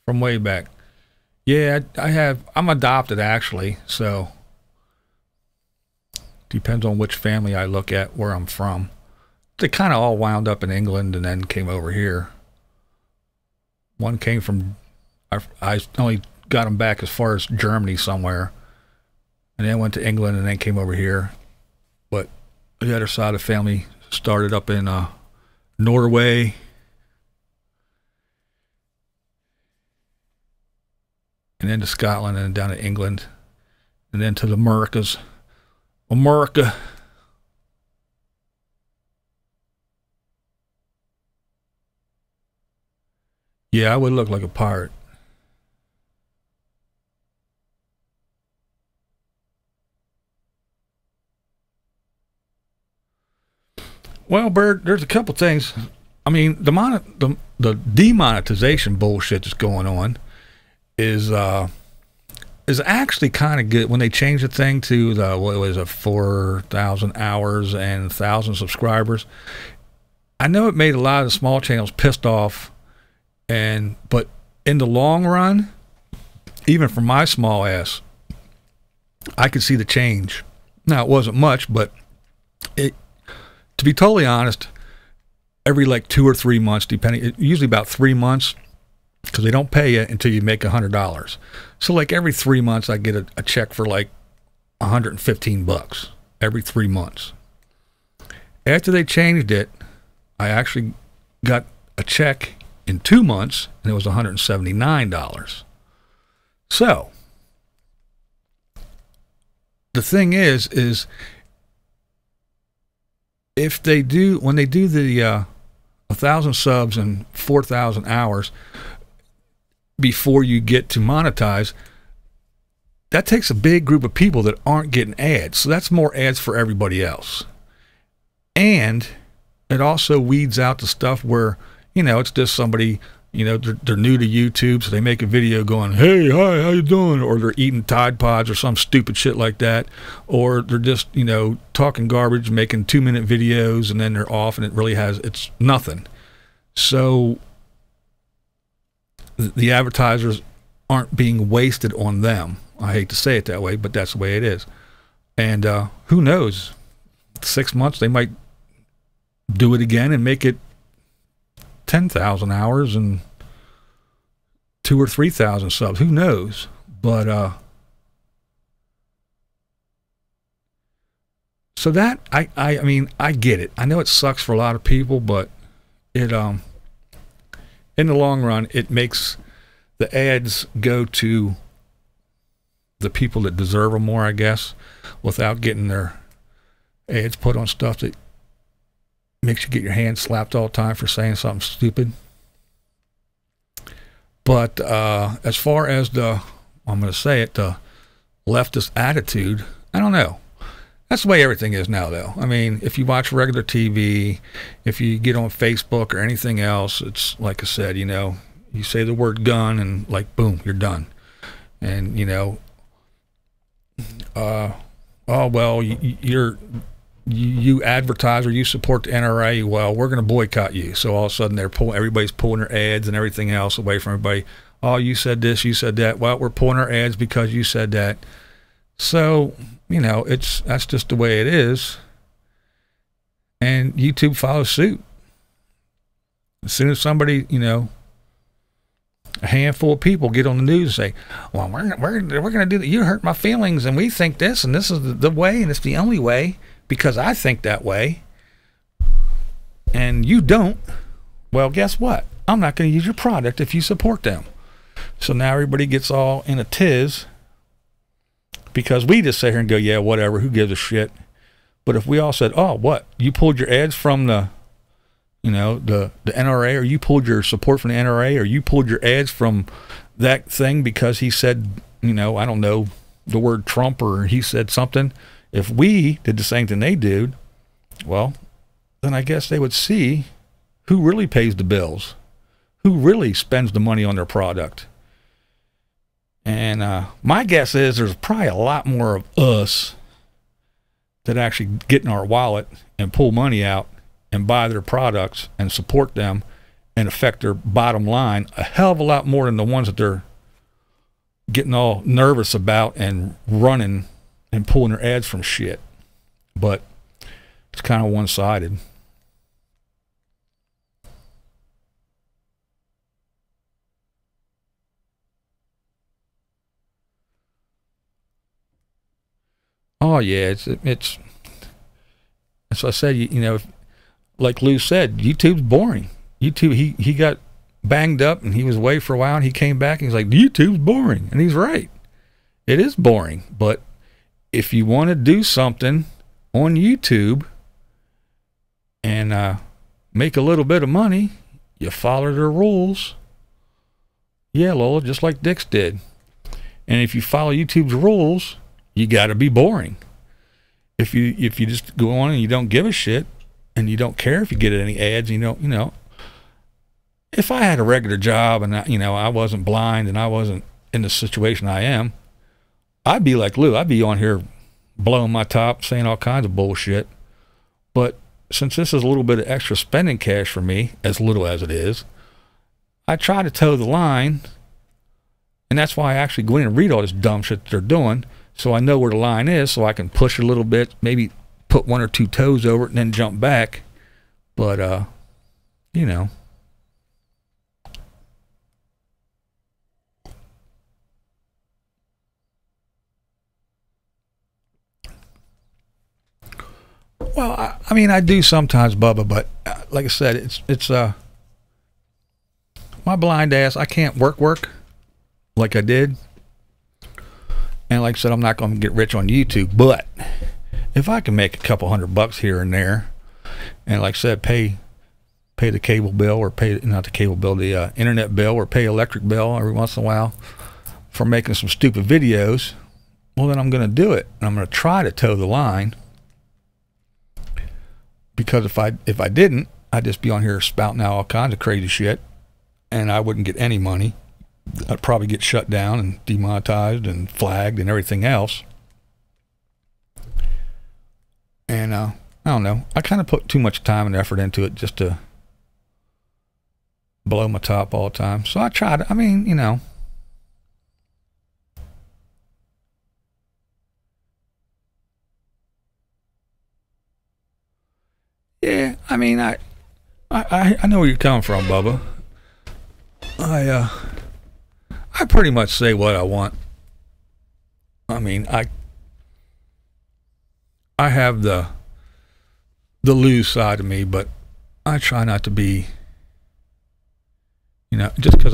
From way back. Yeah, I'm adopted, actually, so Depends on which family I look at, where I'm from. They kind of all wound up in England and then came over here. One came from, I only got them back as far as Germany somewhere, and then went to England and then came over here. But the other side of the family started up in Norway, and then to Scotland, and then down to England, and then to the Americas. America. Yeah, I would look like a pirate. Well, Bird, there's a couple things. I mean, the demonetization bullshit that's going on is actually kind of good when they change the thing to the, what was it, 4,000 hours and 1,000 subscribers. I know it made a lot of the small channels pissed off, but in the long run, even for my small ass, I could see the change. Now, it wasn't much, but to be totally honest, every like 2 or 3 months, usually about 3 months, because they don't pay you until you make $100. So like every 3 months, I get a check for like $115 every 3 months. After they changed it, I actually got a check in 2 months, and it was $179. So the thing is if they do, when they do the 1,000 subs and 4,000 hours before you get to monetize, that takes a big group of people that aren't getting ads. So that's more ads for everybody else. And it also weeds out the stuff where, you know, it's just somebody, you know, they're new to YouTube, so they make a video going, hey, hi, how you doing? Or they're eating Tide Pods or some stupid shit like that. Or they're just, you know, talking garbage, making 2-minute videos, and then they're off, and it's nothing. So the advertisers aren't being wasted on them. I hate to say it that way, but that's the way it is. And who knows? 6 months, they might do it again and make it 10,000 hours and 2,000 or 3,000 subs. Who knows? But so that I mean, I get it. I know it sucks for a lot of people, but it in the long run, it makes the ads go to the people that deserve them more, I guess, without getting their ads put on stuff that makes you get your hand slapped all the time for saying something stupid. But as far as the leftist attitude, I don't know. That's the way everything is now, though. I mean, if you watch regular TV, if you get on Facebook or anything else, it's like I said, you know, you say the word gun and like, boom, you're done. And, you know, oh, well, you advertise or you support the NRA, well, we're going to boycott you. So all of a sudden everybody's pulling their ads and everything else away from everybody. Oh, you said this, you said that. Well, we're pulling our ads because you said that. So, you know, that's just the way it is. And YouTube follows suit. As soon as somebody, you know, a handful of people get on the news and say, well, we're going to do that. You hurt my feelings and we think this and this is the way and it's the only way because I think that way and you don't. Well, guess what? I'm not going to use your product if you support them. So now everybody gets all in a tiz because we just sit here and go, yeah, whatever, who gives a shit? But if we all said, oh, what? You pulled your ads from the, you know, the NRA, or you pulled your support from the NRA, or you pulled your ads from that thing because he said, you know, I don't know, the word Trump, or he said something. If we did the same thing they did, well, then I guess they would see who really pays the bills, who really spends the money on their product. And my guess is there's probably a lot more of us that actually get in our wallet and pull money out and buy their products and support them and affect their bottom line a hell of a lot more than the ones that they're getting all nervous about and running and pulling their ads from shit. but it's kind of one-sided. Oh yeah, it's that's what I said. You know, like Lou said, YouTube's boring. YouTube, he got banged up and he was away for a while and he came back and he's like, YouTube's boring, and he's right. It is boring, but if you want to do something on YouTube and make a little bit of money, you follow the rules. Yeah, Lola, just like Dix did. And if you follow YouTube's rules, you got to be boring. If you just go on and you don't give a shit and you don't care if you get any ads, you know, if I had a regular job and I wasn't blind and I wasn't in the situation I am, I'd be like Lou. I'd be on here blowing my top, saying all kinds of bullshit. But since this is a little bit of extra spending cash for me, as little as it is, I try to toe the line, and that's why I actually go in and read all this dumb shit that they're doing, so I know where the line is, so I can push a little bit, maybe put one or two toes over it and then jump back. But, you know. Well, I mean, I do sometimes, Bubba, but like I said, it's my blind ass, I can't work like I did. And like I said, I'm not going to get rich on YouTube, but if I can make a couple $100 here and there, and like I said, pay the cable bill, or not the cable bill, the internet bill, or pay electric bill every once in a while for making some stupid videos, well, then I'm going to do it. And I'm going to try to toe the line. Because if I didn't, I'd just be on here spouting out all kinds of crazy shit, and I wouldn't get any money. I'd probably get shut down and demonetized and flagged and everything else. And I don't know. I kind of put too much time and effort into it just to blow my top all the time. So I tried. I mean, you know. Yeah, I mean, I know where you're coming from, Bubba. I pretty much say what I want. I mean, I have the loose side of me, but I try not to be, you know, just because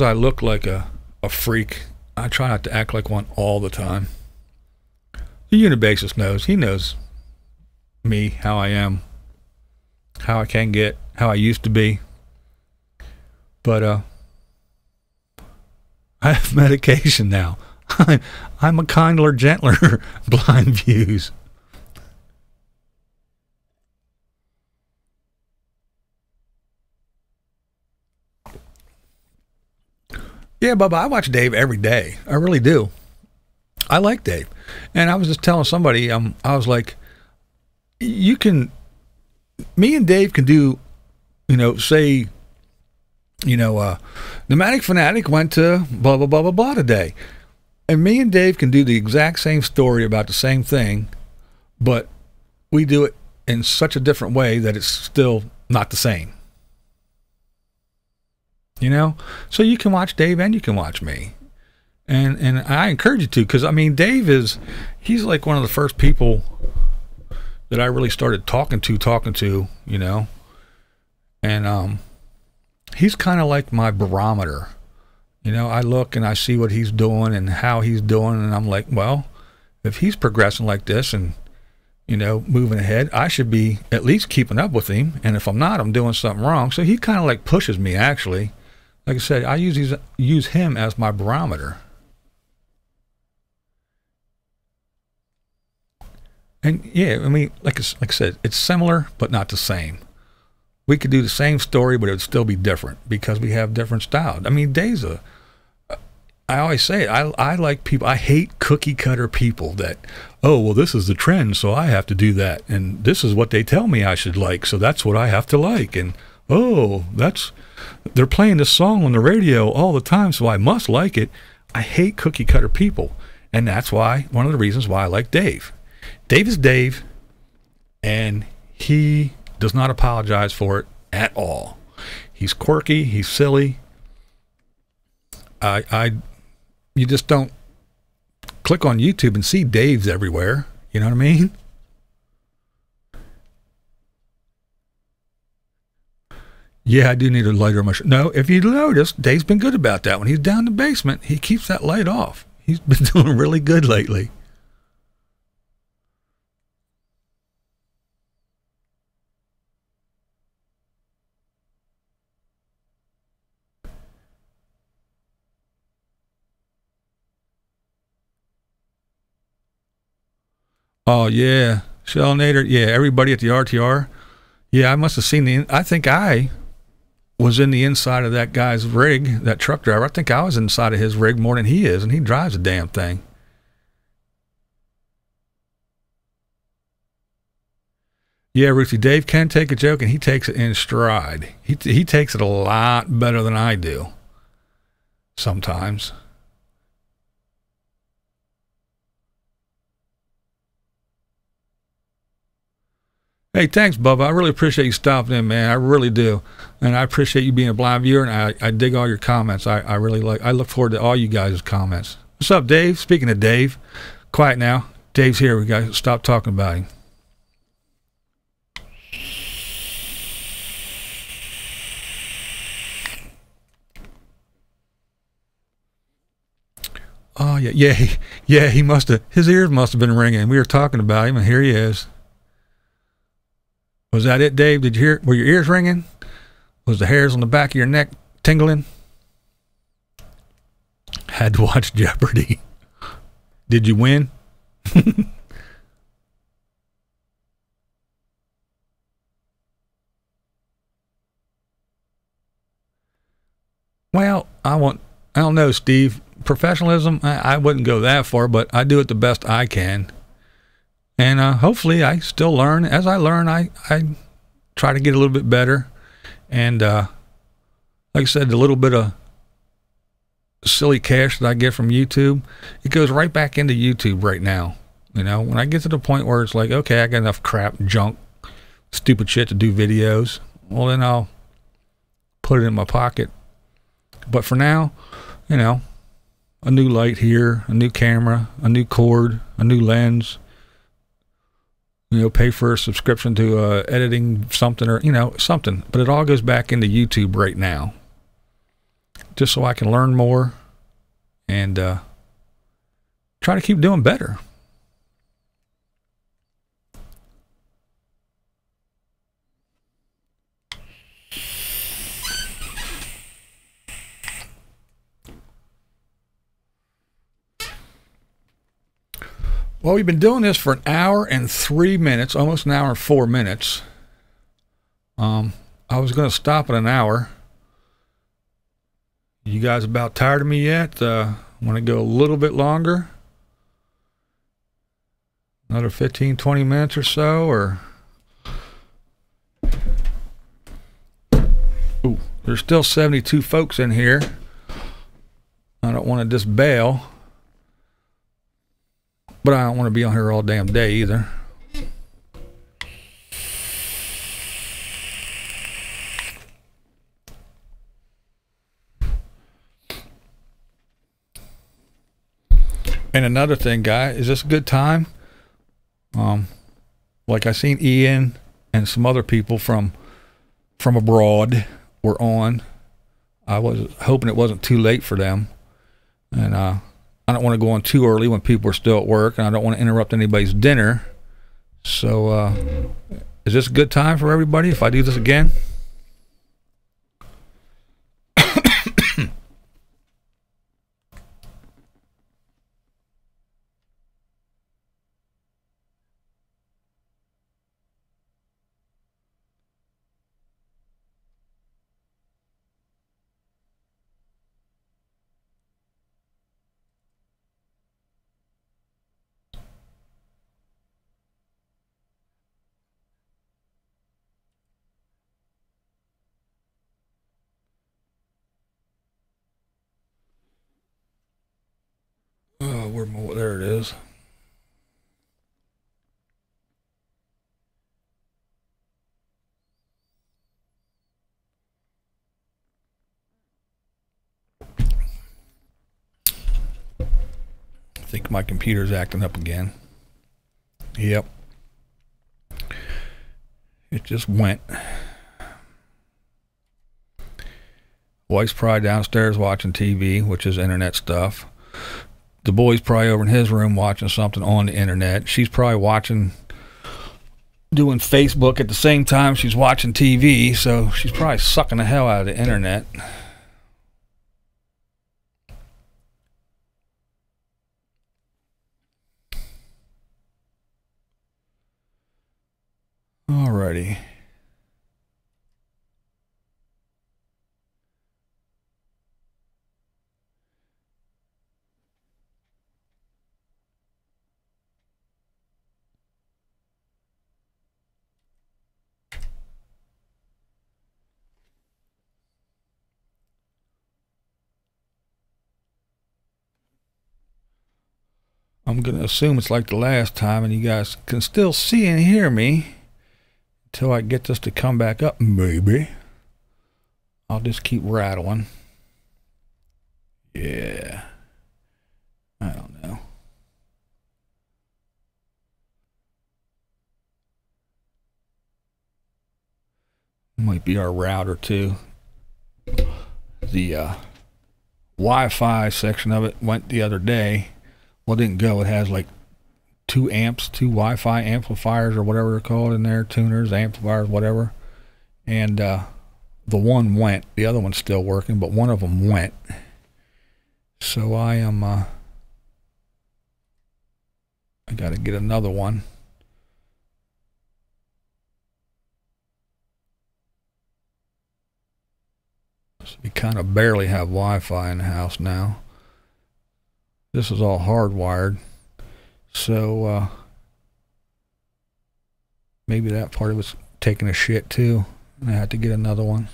I look like a freak, I try not to act like one all the time. The Unibasis knows. He knows me, how I am, how I can get, how I used to be. But I have medication now. I'm a kindler, gentler BlindViews. Yeah, Bubba, I watch Dave every day. I really do. I like Dave. And I was just telling somebody, I was like, me and Dave can do, you know, say, you know, Pneumatic Fanatic went to blah, blah, blah, blah, blah today. And me and Dave can do the exact same story about the same thing, but we do it in such a different way that it's still not the same. You know? So you can watch Dave and you can watch me. And I encourage you to, because, I mean, Dave he's like one of the first people that I really started talking to, you know, and he's kind of like my barometer. You know, I look and I see what he's doing and how he's doing, and I'm like, well, if he's progressing like this and, you know, moving ahead, I should be at least keeping up with him, and if I'm not, I'm doing something wrong. So he kind of like pushes me, actually. Like I said, I use him as my barometer. And yeah, I mean, like I said, it's similar, but not the same. We could do the same story, but it would still be different because we have different styles. I mean, I always say, I like people, I hate cookie cutter people that, oh, well, this is the trend, so I have to do that. And this is what they tell me I should like, so that's what I have to like. And, oh, they're playing this song on the radio all the time, so I must like it. I hate cookie cutter people. And that's why, one of the reasons why I like Dave. Dave is Dave, and he does not apologize for it at all. He's quirky, he's silly. You just don't click on YouTube and see Dave's everywhere. You know what I mean? Yeah, I do need a lighter on my shirt. No, if you notice, Dave's been good about that. When he's down in the basement, he keeps that light off. He's been doing really good lately. Oh, yeah. Shellinator. Yeah, everybody at the RTR. Yeah, I must have seen I think I was in the inside of that guy's rig, that truck driver. I think I was inside of his rig more than he is, and he drives a damn thing. Yeah, Ruthie, Dave can take a joke, and he takes it in stride. He takes it a lot better than I do sometimes. Hey, thanks, Bubba. I really appreciate you stopping in, man. I really do. And I appreciate you being a blind viewer, and I dig all your comments. I really I look forward to all you guys' comments. What's up, Dave? Speaking of Dave, quiet now. Dave's here. We got to stop talking about him. Oh, yeah, he must have, his ears must have been ringing. We were talking about him, and here he is. Was that it, Dave? Did you hear? Were your ears ringing? Was the hairs on the back of your neck tingling? Had to watch Jeopardy. Did you win? Well, I don't know, Steve. Professionalism, I wouldn't go that far, but I do it the best I can. And hopefully I still learn. As I learn, I try to get a little bit better. And like I said, the little bit of silly cash that I get from YouTube, it goes right back into YouTube right now. You know, when I get to the point where it's like, okay, I got enough crap, junk, stupid shit to do videos, well, then I'll put it in my pocket. But for now, you know, a new light here, a new camera, a new cord, a new lens, you know, pay for a subscription to editing something, or, you know, something. But it all goes back into YouTube right now, just so I can learn more and try to keep doing better. Well, we've been doing this for an hour and 3 minutes, almost an hour and 4 minutes. I was going to stop at an hour. You guys about tired of me yet? Want to go a little bit longer? Another 15, 20 minutes or so, or... Ooh, there's still 72 folks in here. I don't want to just bail. But I don't want to be on here all damn day either. And another thing, guy, is this a good time? Like I seen Ian and some other people from abroad were on. I was hoping it wasn't too late for them. And I don't want to go on too early when people are still at work, and I don't want to interrupt anybody's dinner. So, is this a good time for everybody if I do this again? where my, there it is. I think my computer's acting up again. Yep. It just went. Wife's probably downstairs watching TV, which is internet stuff. The boy's probably over in his room watching something on the internet. She's probably watching, doing Facebook at the same time she's watching TV, so she's probably sucking the hell out of the internet. Alrighty. I'm going to assume it's like the last time and you guys can still see and hear me until I get this to come back up. Maybe. I'll just keep rattling. Yeah. I don't know. Might be our router too. The Wi-Fi section of it went the other day. Well, it didn't go. It has like 2 amps, 2 Wi-Fi amplifiers or whatever they're called in there, tuners, amplifiers, whatever. And the one went. The other one's still working, but one of them went. So I am, I got to get another one. So we kind of barely have Wi-Fi in the house now. This is all hardwired, so maybe that part of it's taking a shit too, and I had to get another one.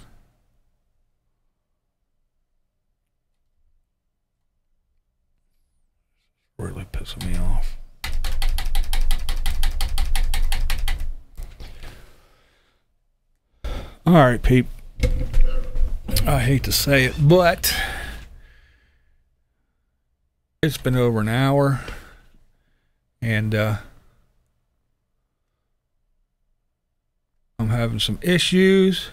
Really pissing me off. All right, peep. I hate to say it, but it's been over an hour, and I'm having some issues.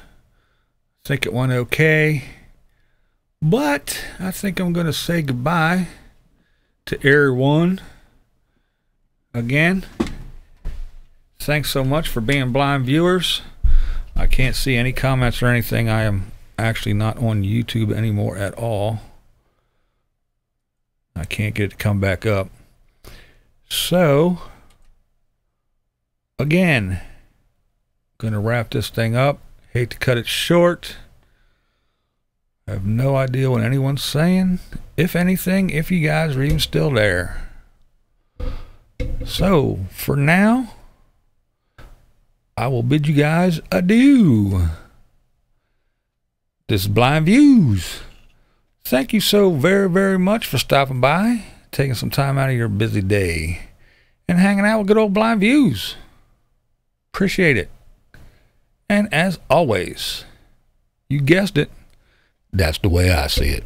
I think it went okay, but I think I'm going to say goodbye to everyone again. Thanks so much for being blind viewers. I can't see any comments or anything. I am actually not on YouTube anymore at all. I can't get it to come back up. So, again, gonna wrap this thing up. Hate to cut it short. I have no idea what anyone's saying, if anything, if you guys are even still there. So, for now, I will bid you guys adieu. This is BlindViews. Thank you so very, very much for stopping by, taking some time out of your busy day, and hanging out with good old BlindViews. Appreciate it. And as always, you guessed it, that's the way I see it.